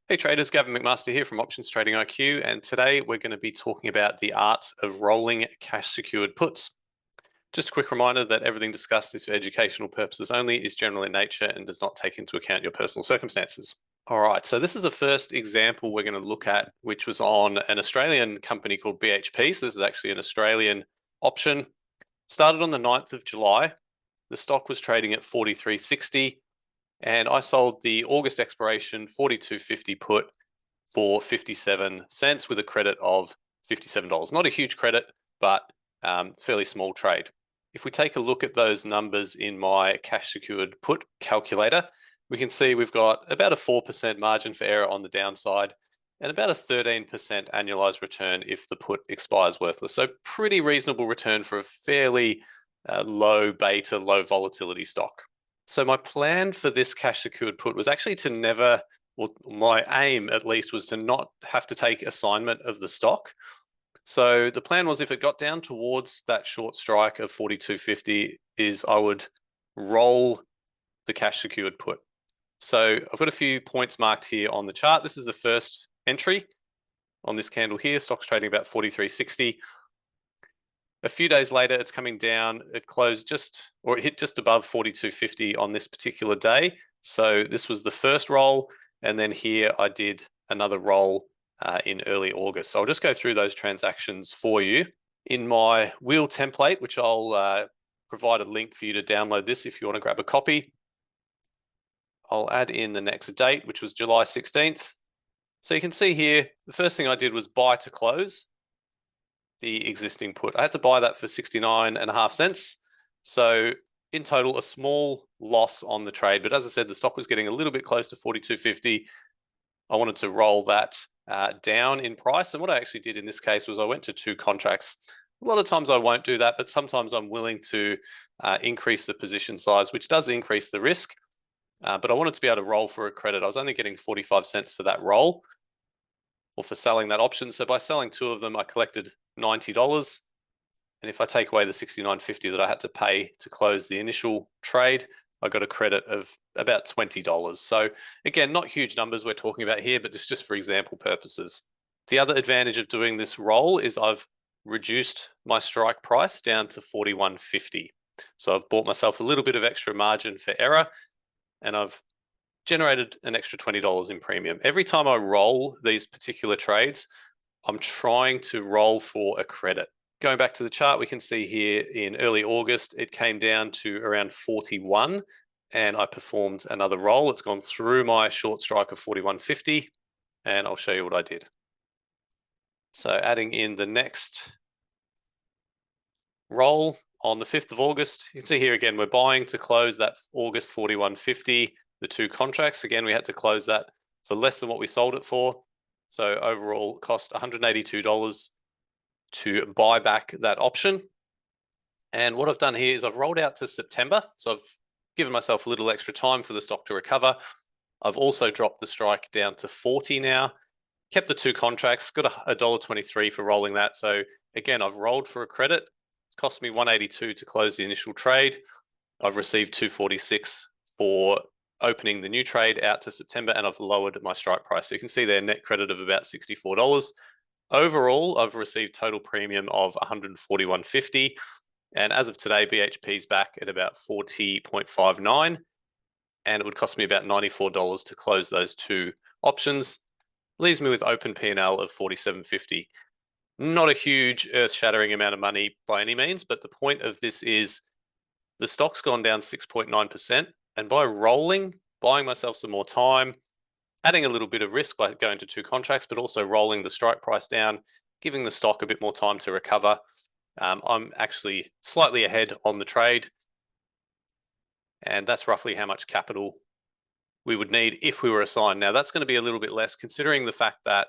Hey traders, Gavin McMaster here from Options Trading IQ, and today we're going to be talking about the art of rolling cash secured puts. Just a quick reminder that everything discussed is for educational purposes only, is general in nature, and does not take into account your personal circumstances. All right, so this is the first example we're going to look at, which was on an Australian company called BHP. So this is actually an Australian option. Started on the 9th of July. The stock was trading at 43.60. And I sold the August expiration 42.50 put for 57 cents with a credit of $57. Not a huge credit, but fairly small trade. If we take a look at those numbers in my cash secured put calculator, we can see we've got about a 4% margin for error on the downside and about a 13% annualized return if the put expires worthless. So pretty reasonable return for a fairly low beta, low volatility stock. So my plan for this cash secured put was actually to never, well, my aim at least was to not have to take assignment of the stock. So the plan was if it got down towards that short strike of 42.50 is I would roll the cash secured put. So I've got a few points marked here on the chart. This is the first entry on this candle here. Stock's trading about 43.60. A few days later, it's coming down. It closed just, or it hit just above 42.50 on this particular day. So this was the first roll. And then here I did another roll in early August. So I'll just go through those transactions for you. In my wheel template, which I'll provide a link for you to download this if you want to grab a copy. I'll add in the next date, which was July 16th. So you can see here, the first thing I did was buy to close the existing put. I had to buy that for 69.5 cents. So in total, a small loss on the trade. But as I said, the stock was getting a little bit close to 42.50. I wanted to roll that down in price. And what I actually did in this case was I went to 2 contracts. A lot of times I won't do that, but sometimes I'm willing to increase the position size, which does increase the risk. But I wanted to be able to roll for a credit. I was only getting 45 cents for that roll or for selling that option. So by selling 2 of them, I collected $90. And if I take away the $69.50 that I had to pay to close the initial trade, I got a credit of about $20. So again, not huge numbers we're talking about here, but just for example purposes. The other advantage of doing this roll is I've reduced my strike price down to 41.50. So I've bought myself a little bit of extra margin for error, and I've generated an extra $20 in premium. Every time I roll these particular trades, I'm trying to roll for a credit. Going back to the chart, we can see here in early August, it came down to around 41 and I performed another roll. It's gone through my short strike of 41.50 and I'll show you what I did. So adding in the next roll on the 5th of August, you can see here again, we're buying to close that August 41.50. The 2 contracts, again, we had to close that for less than what we sold it for. So overall cost $182 to buy back that option. And what I've done here is I've rolled out to September. So I've given myself a little extra time for the stock to recover. I've also dropped the strike down to 40 now, kept the 2 contracts, got $1.23 for rolling that. So again, I've rolled for a credit. It's cost me $182 to close the initial trade. I've received $246 for opening the new trade out to September, and I've lowered my strike price. So you can see there net credit of about $64. Overall, I've received total premium of $141.50. And as of today, BHP's back at about 40.59. And it would cost me about $94 to close those 2 options. Leaves me with open P&L of $47.50. Not a huge earth-shattering amount of money by any means, but the point of this is the stock's gone down 6.9%. And by rolling, buying myself some more time, adding a little bit of risk by going to 2 contracts, but also rolling the strike price down, giving the stock a bit more time to recover. I'm actually slightly ahead on the trade. And that's roughly how much capital we would need if we were assigned. Now, that's going to be a little bit less considering the fact that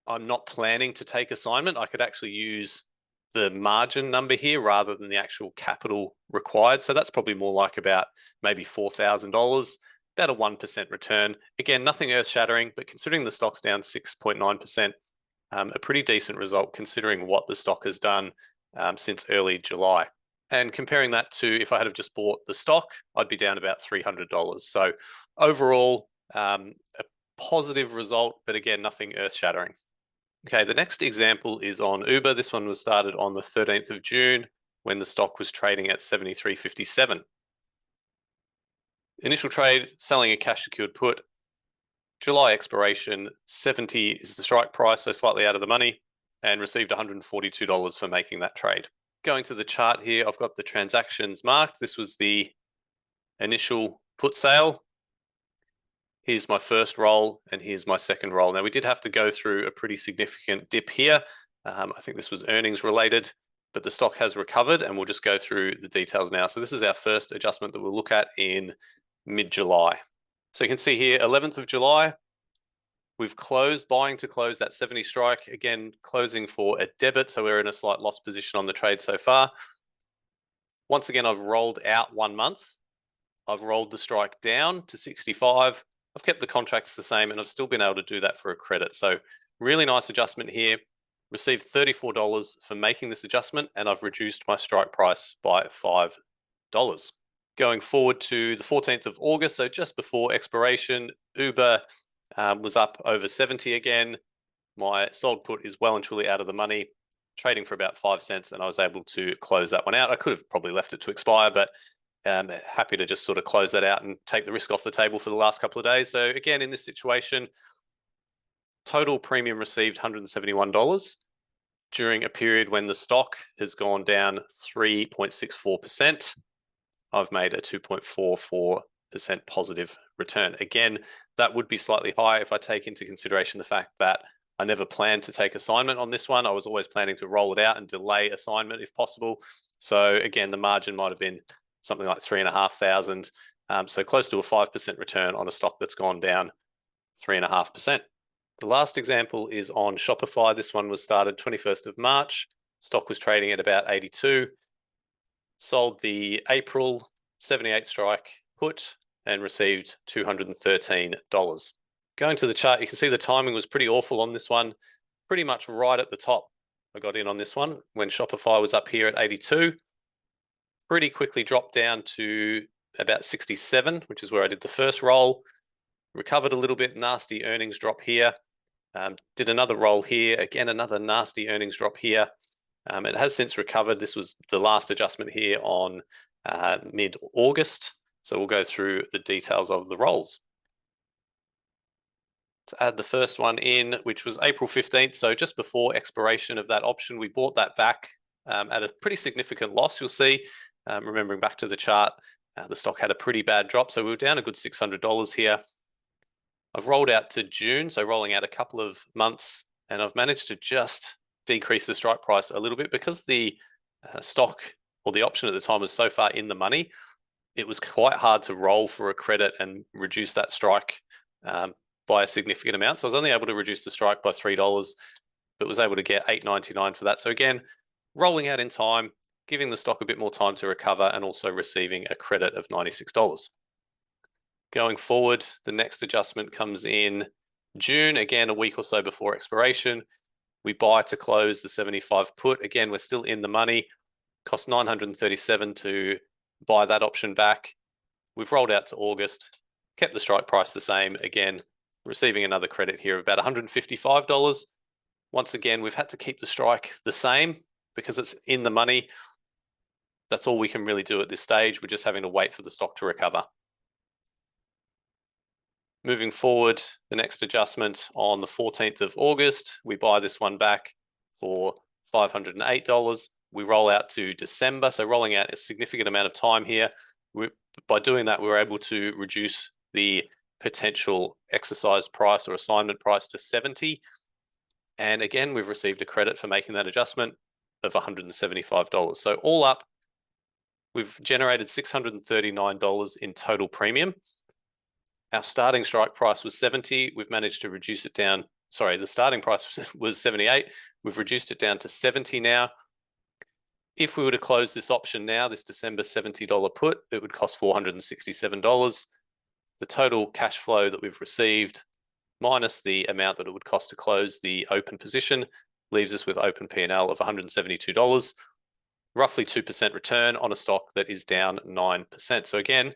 I'm not planning to take assignment. I could actually use the margin number here rather than the actual capital required. So that's probably more like about maybe $4,000, about a 1% return. Again, nothing earth-shattering, but considering the stock's down 6.9%, a pretty decent result considering what the stock has done since early July. And comparing that to if I had have just bought the stock, I'd be down about $300. So overall, a positive result, but again, nothing earth-shattering. Okay, the next example is on Uber. This one was started on the 13th of June when the stock was trading at 73.57. Initial trade, selling a cash secured put. July expiration, 70 is the strike price, so slightly out of the money, and received $142 for making that trade. Going to the chart here, I've got the transactions marked. This was the initial put sale. Here's my first roll, and here's my second roll. Now, we did have to go through a pretty significant dip here. I think this was earnings related, but the stock has recovered, and we'll just go through the details now. So this is our first adjustment that we'll look at in mid-July. So you can see here, 11th of July, we've closed, buying to close that 70 strike, again, closing for a debit, so we're in a slight loss position on the trade so far. Once again, I've rolled out 1 month. I've rolled the strike down to 65. I've kept the contracts the same, and I've still been able to do that for a credit. So really nice adjustment here. Received $34 for making this adjustment, and I've reduced my strike price by $5. Going forward to the 14th of August, so just before expiration, Uber was up over 70 again. My sold put is well and truly out of the money, trading for about 5 cents, and I was able to close that one out. I could have probably left it to expire, but happy to just sort of close that out and take the risk off the table for the last couple of days. So again, in this situation, total premium received $171 during a period when the stock has gone down 3.64%. I've made a 2.44% positive return. Again, that would be slightly higher if I take into consideration the fact that I never planned to take assignment on this one. I was always planning to roll it out and delay assignment if possible. So again, the margin might have been something like 3,500. So close to a 5% return on a stock that's gone down 3.5%. The last example is on Shopify. This one was started 21st of March. Stock was trading at about 82. Sold the April 78 strike put and received $213. Going to the chart, you can see the timing was pretty awful on this one. Pretty much right at the top, I got in on this one when Shopify was up here at 82. Pretty quickly dropped down to about 67, which is where I did the first roll. Recovered a little bit, nasty earnings drop here. Did another roll here, again, another nasty earnings drop here. It has since recovered. This was the last adjustment here on mid-August. So we'll go through the details of the rolls. To add the first one in, which was April 15th, so just before expiration of that option, we bought that back at a pretty significant loss, you'll see. Remembering back to the chart, the stock had a pretty bad drop, so we were down a good $600 here. I've rolled out to June, so rolling out a couple of months, and I've managed to just decrease the strike price a little bit because the stock or the option at the time was so far in the money. It was quite hard to roll for a credit and reduce that strike by a significant amount. So I was only able to reduce the strike by $3, but was able to get $8.99 for that. So again, rolling out in time, giving the stock a bit more time to recover, and also receiving a credit of $96. Going forward, the next adjustment comes in June, again, a week or so before expiration. We buy to close the 75 put. Again, we're still in the money. Cost $937 to buy that option back. We've rolled out to August, kept the strike price the same. Again, receiving another credit here of about $155. Once again, we've had to keep the strike the same because it's in the money. That's all we can really do at this stage. We're just having to wait for the stock to recover. Moving forward, the next adjustment on the 14th of August, we buy this one back for $508. We roll out to December, so rolling out a significant amount of time here. By doing that, we were able to reduce the potential exercise price or assignment price to 70. And again, we've received a credit for making that adjustment of $175. So all up, we've generated $639 in total premium. Our starting strike price was 70. We've managed to reduce it down. Sorry, the starting price was 78. We've reduced it down to 70 now. If we were to close this option now, this December $70 put, it would cost $467. The total cash flow that we've received, minus the amount that it would cost to close the open position, leaves us with open P&L of $172, roughly 2% return on a stock that is down 9%. So again,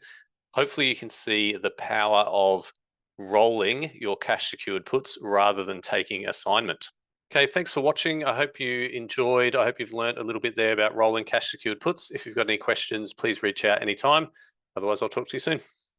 hopefully you can see the power of rolling your cash secured puts rather than taking assignment. Okay, thanks for watching. I hope you enjoyed. I hope you've learned a little bit there about rolling cash secured puts. If you've got any questions, please reach out anytime. Otherwise, I'll talk to you soon.